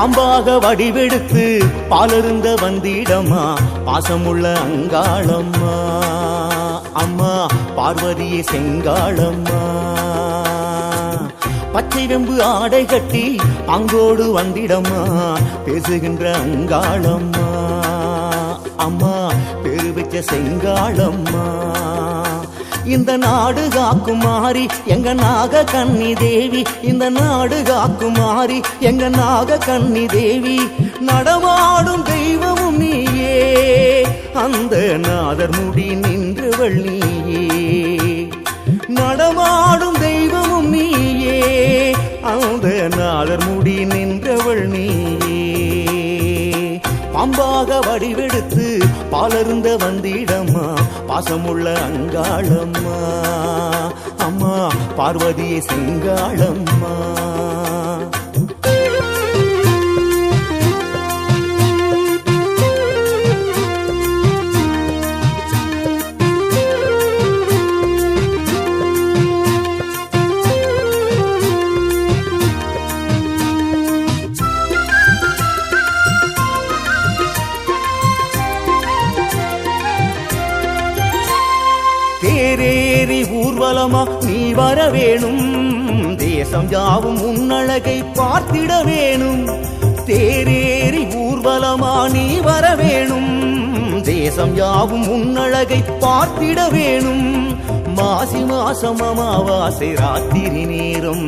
பாம்பாக வடிவெடுத்து பாலருந்த வந்திடம்மா பாசமுள்ள அங்காளம்மா அம்மா பார்வதியே செங்காளம்மா பச்சை வெம்பு ஆடை கட்டி அங்கோடு வந்திடம்மா பேசுகின்ற அங்காளம்மா அம்மா பேரு வச்ச செங்காளம்மா இந்த நாடு காக்கும் மாறி எங்க நாக கன்னி தேவி இந்த நாடு காக்கும் மாறி எங்க நாக கன்னி தேவி நடமாடும் தெய்வமும் நீயே அந்த நாதர் முடி நின்றவள் நீயே நடமாடும் தெய்வமும் நீயே அந்த நாதர் முடி நின்றவள் நீயே பாம்பாக வடிவெடுத்து பாலருந்த வந்திடம்மா பாசமுள்ள அங்காளம்மா அம்மா பார்வதியே செங்காளம்மா தேரேறி ஊர்வலமா நீ வர வேணும் தேசம் யாவும் உன்னழகை பார்த்திட வேணும் தேரேறி ஊர்வலமா நீ வர வேணும் தேசம் யாவும் உன்னழகை பார்த்திட வேணும் மாசி மாசம் அமாவாசை ராத்திரி நேரம்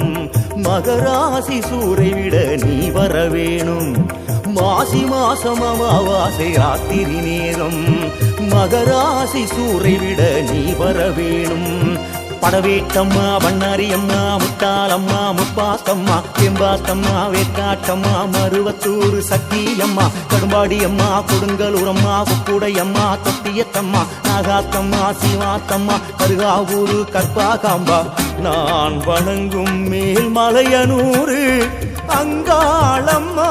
மகராசி சூரை விட நீ வர வேணும் மாசி மாசம் அமாவாசை ராத்திரி நேரம் மகராசி சூரை விட நீ வர வேணும் படவேட்டம்மா பண்ணாரியம்மா முட்டாளம்மா முப்பாத்தம்மா தெம்பாத்தம்மா வேக்காட்டம்மா மருவத்தூர் சக்தியம்மா கடும்பாடியம்மா கொடுங்கலூரம்மா குக்குடையம்மா தொட்டியத்தம்மா நாகாத்தம்மா சிவாத்தம்மா கருகாவூரு கற்பாகாம்பா நான் வணங்கும் மேல்மலையனூரு அங்காளம்மா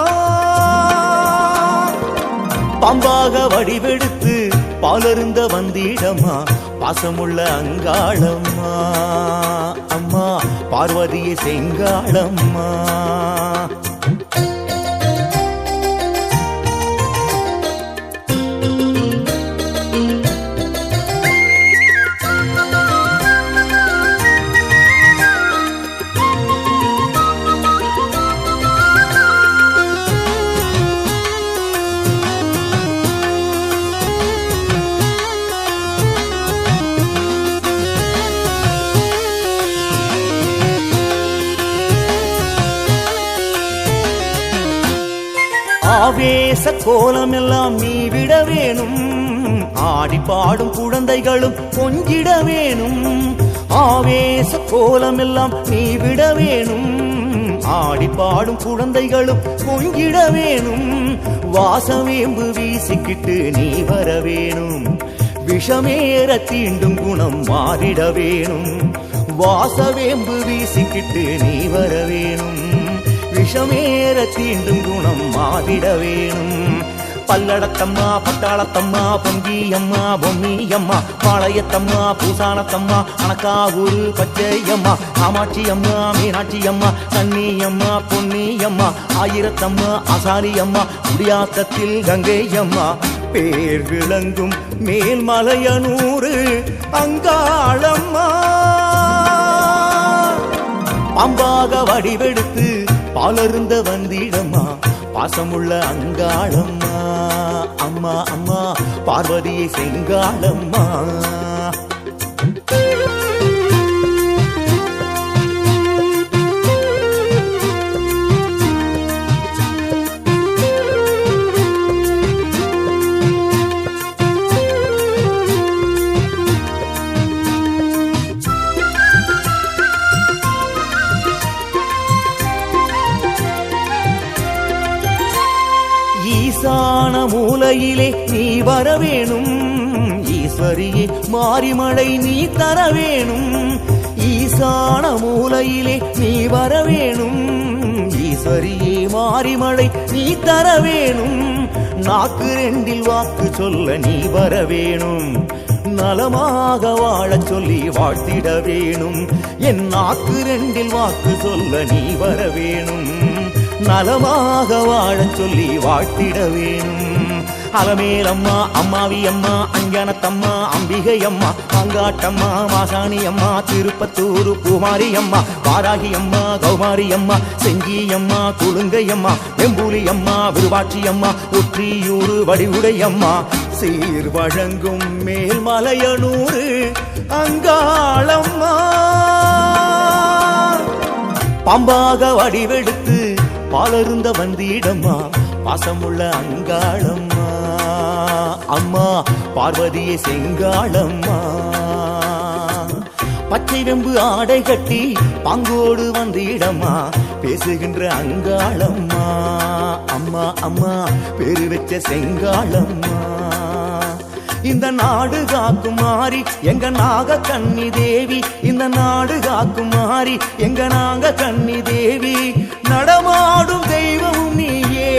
பாம்பாக வடிவெடுத்து பாலருந்த வந்திடம்மா பாசமுள்ள அங்காளம்மா அம்மா பார்வதியே செங்காளம்மா ஆவேச கோலம் எல்லாம் நீ விட வேணும் ஆடி பாடும் குழந்தைகளும் கொஞ்சிட வேணும் ஆவேச கோலம் எல்லாம் நீ விட வேணும் ஆடி பாடும் குழந்தைகளும் கொஞ்சிட வேணும் வாசவேம்பு வீசிக்கிட்டு நீ வர வேணும் விஷமேற தீண்டும் குணம் மாறிட வேணும் வாசவேம்பு வீசிக்கிட்டு நீ வர வேணும் விஷமேற தீண்டும் குணம் மாறிட வேணும் பல்லடத்தம்மா பட்டாளத்தம்மா பொங்கியம்மா பொம்மியம்மா பாளையத்தம்மா பூசானத்தம்மா அணக்காவூரு பச்சையம்மா காமாட்சியம்மா மீனாட்சியம்மா கன்னியம்மா பொன்னியம்மா ஆயிரத்தம்மா ஆசாரியம்மா குடியாத்தத்தில் கங்கையம்மா பேர் விளங்கும் மேல்மலையனூரு அங்காளம்மா பாம்பாக வடிவெடுத்து பாலருந்த வந்திடம்மா பாசமுள்ள அங்காளம்மா அம்மா அம்மா பார்வதியை செங்காளம்மா ஈசான மூலையிலே நீ வர வேணும் ஈஸ்வரியே மாரிமழை நீ தர வேணும் ஈசான மூலையிலே நீ வர வேணும் ஈஸ்வரியே மாரிமழை நீ தர வேணும் நாக்கு ரெண்டில் வாக்கு சொல்ல நீ வர வேணும் நலமாக வாழச் சொல்லி வாழ்த்திட வேணும் என் நாக்கு ரெண்டில் வாக்கு சொல்ல நீ வர வேணும் நலமாக வாழச் சொல்லி வாழ்த்திட வேணும். அலமேல் அம்மா, அம்மாவி அம்மா, அஞ்ஞானத்தம்மா, அம்பிகை அம்மா, அங்காட்டம்மா, மாசாணி அம்மா, திருப்பத்தூர் பூமாரி அம்மா, வாராகி அம்மா, கௌமாரி அம்மா, செஞ்சி அம்மா, குழுங்கை அம்மா, வெம்புலி அம்மா, விருபாட்சி அம்மா, ஒற்றியூர் வடிவுடை அம்மா, சீர் வழங்கும் மேல்மலையனூர் அங்காளம்மா, பாம்பாக வடிவெடுத்து பாலருந்த வந்திடம்மா, பாசமுள்ள அங்காளம்மா, அம்மா பார்வதியை செங்காளம்மா, பச்சை வெம்பு ஆடை கட்டி பாங்கோடு வந்திடம்மா, பேசுகின்ற அங்காளம்மா, அம்மா அம்மா பேரு வச்ச செங்காளம்மா, இந்த நாடு காக்கும் மாறி எங்க நாக கன்னி தேவி, இந்த நாடு காக்கும் மாறி எங்க நாக கன்னி தேவி, நடமாடும் தெய்வமும் நீயே,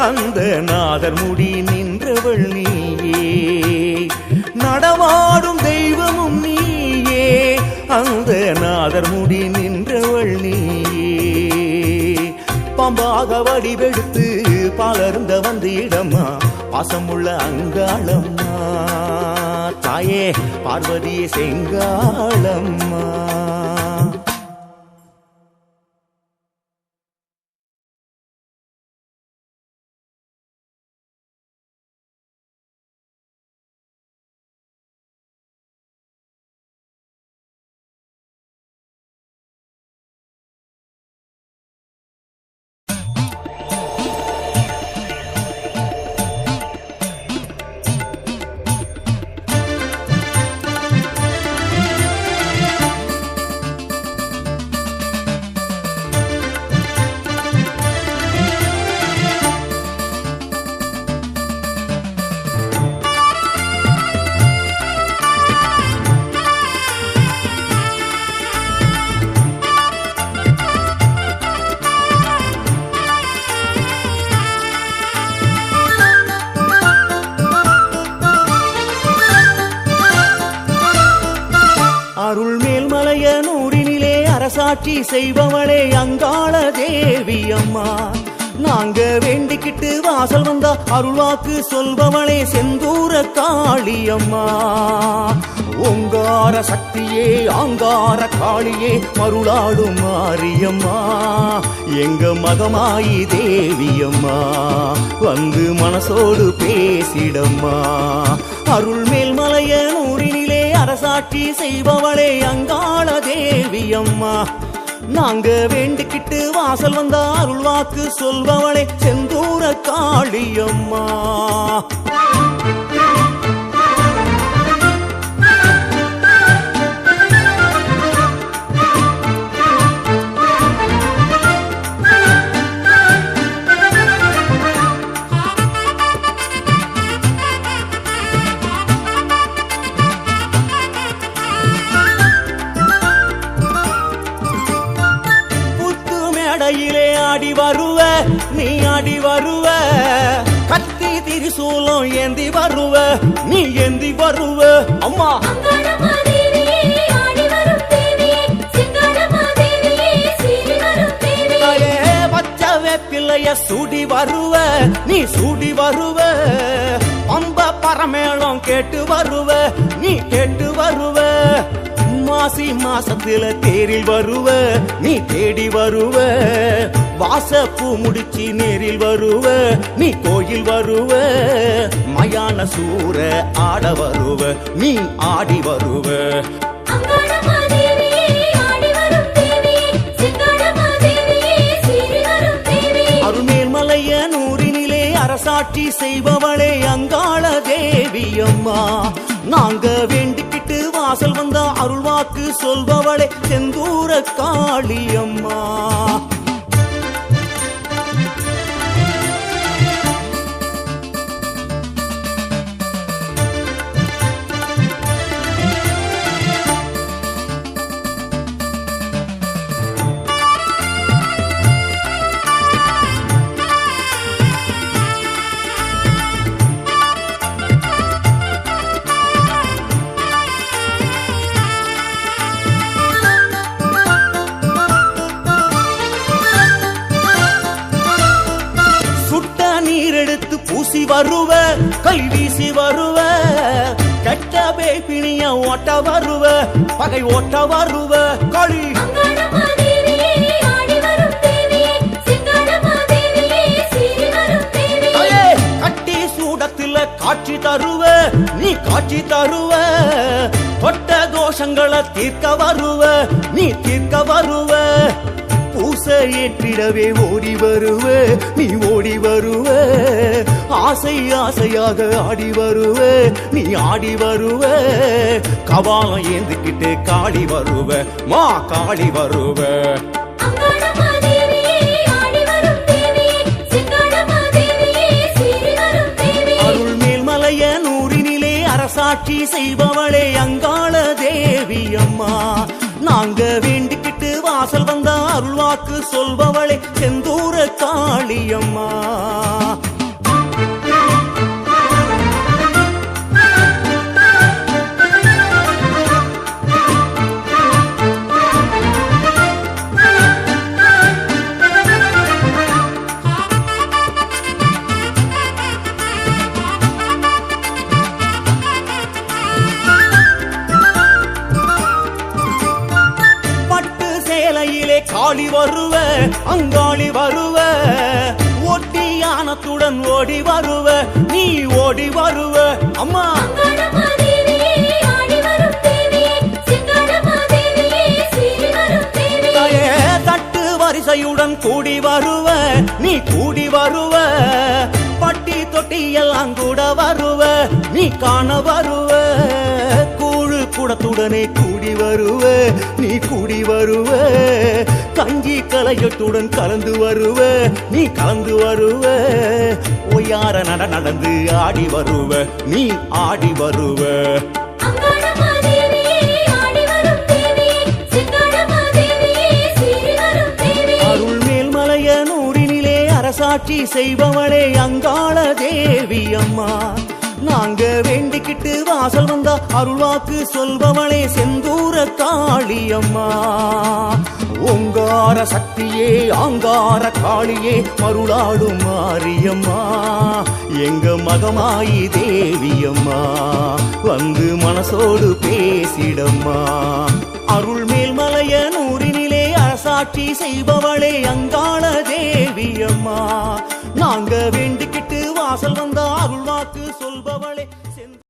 அந்த நாதர் முடி நின்றவள் நீயே, நடமாடும் தெய்வமும் நீயே, அந்த நாதர் முடி நின்றவள் நீயே, பாம்பாக வடிவெடுத்து பாலருந்த வந்திடம்மா, பாசமுள்ள அங்காளம்மா, தாயே பார்வதியே செங்காளம்மா. அருள்மேல்மலையனூரினிலே அரசாட்சி செய்பவளே அங்காள தேவி அம்மா, நாங்க வேண்டிக்கிட்டு வாசல் வந்தா அருள்வாக்கு சொல்பவளே செந்தூர காளி அம்மா, ஓங்கார சக்தியே ஆங்கார காளியே மருளாடும் மாரியம்மா, எங்க மகமாயி தேவி அம்மா, வந்து மனசோடு பேசிடம்மா, அருள்மேல்மலையனூரினிலே அரசாட்சி செய்பவளே அங்காள தேவி அம்மா, நாங்க வேண்டிக்கிட்டு வாசல் வந்தா அருள்வாக்கு சொல்பவளே செந்தூர காளியம்மா. ஆடி வருவ நீ ஆடி வருவ, கத்தி திரிசூலம் ஏந்தி வருவ நீ ஏந்தி வருவ அம்மா, பச்சை வேப்பிலைய சூடி வருவ நீ சூடி வருவ, பம்ப பரமேளம் கேட்டு வருவ நீ கேட்டு வருவ, மாசி மாசத்துல தேரில் வருவ நீ தேடி வருவ, வாசப்பூ முடிச்சு நேரில் வருவ நீ கோயில் வருவ, மயான சூர ஆட வருவ நீ ஆடி வருவ, அருள்மேல்மலையனூரினிலே அரசாட்சி செய்பவளே அங்காள தேவி அம்மா, நாங்க வேண்டிக்கிட்டு வாசல் வந்தா அருள்வாக்கு சொல்பவளே செந்தூர காளியம்மா. கை வீசி வருவ கெட்ட பேய்பிணிய ஓட்ட வருவ பகை ஓட்ட வருவ களி கட்டி சூடத்துல காட்சி தருவ நீ காட்சி தருவ தொட்ட தோஷங்களை தீர்க்க வருவ நீ தீர்க்க வருவ பூசை ஏற்றிடவே ஓடி வருவ நீ ஓடி வருவ ஆசை ஆசையாக ஆடி வருவ நீ ஆடி வருவ கபாலம் ஏந்துக்கிட்டு காடி வருவ மா காடி வருவ அருள் மேல்மலைய நூறினிலே அரசாட்சி செய்பவளே அங்காள தேவி அம்மா நாங்க வேண்டிக்கிட்டு வாசல் வந்த அருள்வாக்கு சொல்பவளே செந்தூர காளியம்மா காளி வருவ அங்காளி வருவ ஒட்டியானத்துடன் ஓடி வருவ நீ ஓடி வருவ அம்மா தட்டு வரிசையுடன் கூடி வருவ நீ கூடி வருவ பட்டி தொட்டி எல்லாம் கூட வருவ நீ காண வருவ கூழு குடத்துடனே கூடி வருவ நீ கூடி வருவ கஞ்சி கலையத்துடன் கலந்து வருவ நீ கலந்து வருவ ஒய்யார நடந்து ஆடி வருவ நீ ஆடி வருவ அருள் மேல்மலைய நூறினிலே அரசாட்சி செய்பவளே அங்காள தேவி அம்மா நாங்க வேண்டிக்கிட்டு வாசல் வந்தா அருள்வாக்கு சொல்பவளே செந்தூர காளியம்மா ஓங்கார சக்தியே ஆங்கார காளியே மருளாடும் மாரியம்மா எங்க மகமாயி தேவியம்மா வந்து மனசோடு பேசிடம்மா அருள் மேல்மலைய நூறினிலே அரசாட்சி செய்பவளே அங்காள தேவியம்மா நாங்க வேண்டிக்கிட்டு வாசல் வந்தா அருள்வாக்கு சொல்பவளே